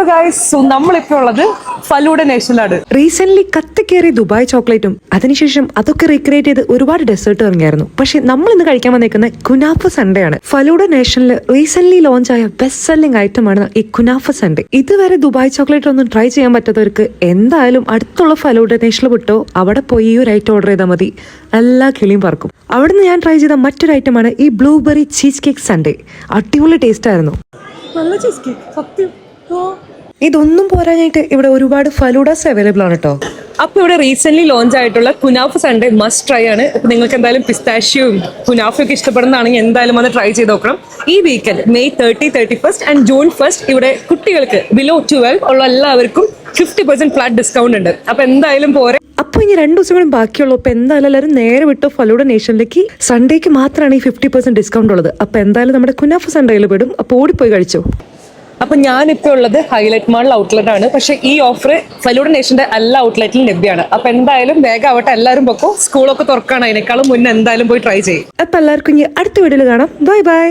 Hello guys, so നമ്മളിപ്പോൾ ഉള്ളത് falooda നേഷനിലാണ്. Recent കത്തിക്കേറിയ Dubai ചോക്ലേറ്റും അതിനുശേഷം അതൊക്കെ റീക്രിയേറ്റ് ചെയ്ത് ഒരുപാട് ഡെസേർട്ട് ഇറങ്ങിയായിരുന്നു. പക്ഷെ നമ്മൾ ഇന്ന് കഴിക്കാൻ വന്നേക്കുന്ന കുനാഫ സൺഡേ ആണ്. ഫലൂഡ നേഷനിൽ റീസെന്റ് ലോഞ്ച് ആയ ബെസ്റ്റ് സെല്ലിംഗ് ഐറ്റം ആണ് ഈ കുനാഫ സൺഡേ. ഇതുവരെ ദുബായ് ചോക്ലേറ്റ് ഒന്നും ട്രൈ ചെയ്യാൻ പറ്റാത്തവർക്ക് എന്തായാലും അടുത്തുള്ള ഫലൂഡ നേഷനിൽ വിട്ടോ അവിടെ പോയി ഈ ഒരു ഐറ്റം ഓർഡർ ചെയ്താൽ മതി, എല്ലാ കിളിയും പറക്കും. അവിടുന്ന് ഞാൻ ട്രൈ ചെയ്ത മറ്റൊരു ഐറ്റമാണ് ഈ ബ്ലൂബെറി ചീസ് കേക്ക് സൺഡേ. അടിപൊളി ടേസ്റ്റ് ആയിരുന്നു. നല്ല ചീസ് കേക്ക് സത്യം. ഇതൊന്നും പോരാനായിട്ട് ഇവിടെ ഒരുപാട് ഫലൂഡാസ് അവൈലബിൾ ആണ് കേട്ടോ. അപ്പൊ ഇവിടെ റീസെന്റ് ലോഞ്ച് ആയിട്ടുള്ള കുനാഫ സൺഡേ മസ്റ്റ് ട്രൈ ആണ്. ഇപ്പൊ നിങ്ങൾക്ക് എന്തായാലും പിസ്താഷ്യും കുനാഫയും ഒക്കെ ഇഷ്ടപ്പെടുന്നതാണെങ്കിൽ എന്തായാലും ഒന്ന് ട്രൈ ചെയ്ത് നോക്കണം. ഈ വീക്കെൻഡ് May 30, 31 ആൻഡ് June 1 ഇവിടെ കുട്ടികൾക്ക് ബിലോ 12 ഉള്ള എല്ലാവർക്കും 50% ഫ്ലാറ്റ് ഡിസ്കൗണ്ട് ഉണ്ട്. അപ്പൊ എന്തായാലും പോരെ. അപ്പൊ ഇനി 2 ദിവസം കൂടെ ബാക്കിയുള്ളൂ. അപ്പൊ എന്തായാലും എല്ലാവരും നേരെ വിട്ടോ ഫലൂഡ നേഷനിലേക്ക്. സൺഡേക്ക് മാത്രമാണ് ഈ 50% ഡിസ്കൗണ്ട് ഉള്ളത്. അപ്പൊ എന്തായാലും നമ്മുടെ കുനാഫ സൺഡേയിൽ പെടും. അപ്പൊ ഓടിപ്പോയി കഴിച്ചോ. അപ്പൊ ഞാനിപ്പോ ഉള്ളത് ഹൈലൈറ്റ് മാളിൽ ഔട്ട്ലെറ്റ് ആണ്. പക്ഷെ ഈ ഓഫർ ഫലൂഡ നേഷന്റെ എല്ലാ ഔട്ട്ലെറ്റിലും ലഭ്യമാണ്. അപ്പൊ എന്തായാലും വേഗം ആവട്ടെ, എല്ലാവരും പൊക്കോ. സ്കൂളൊക്കെ തുറക്കാണ്, അതിനേക്കാളും മുന്നേ എന്തായാലും പോയി ട്രൈ ചെയ്യും. അപ്പൊ എല്ലാവർക്കും ഇനി അടുത്ത വീഡിയോയിൽ കാണാം. Bye bye.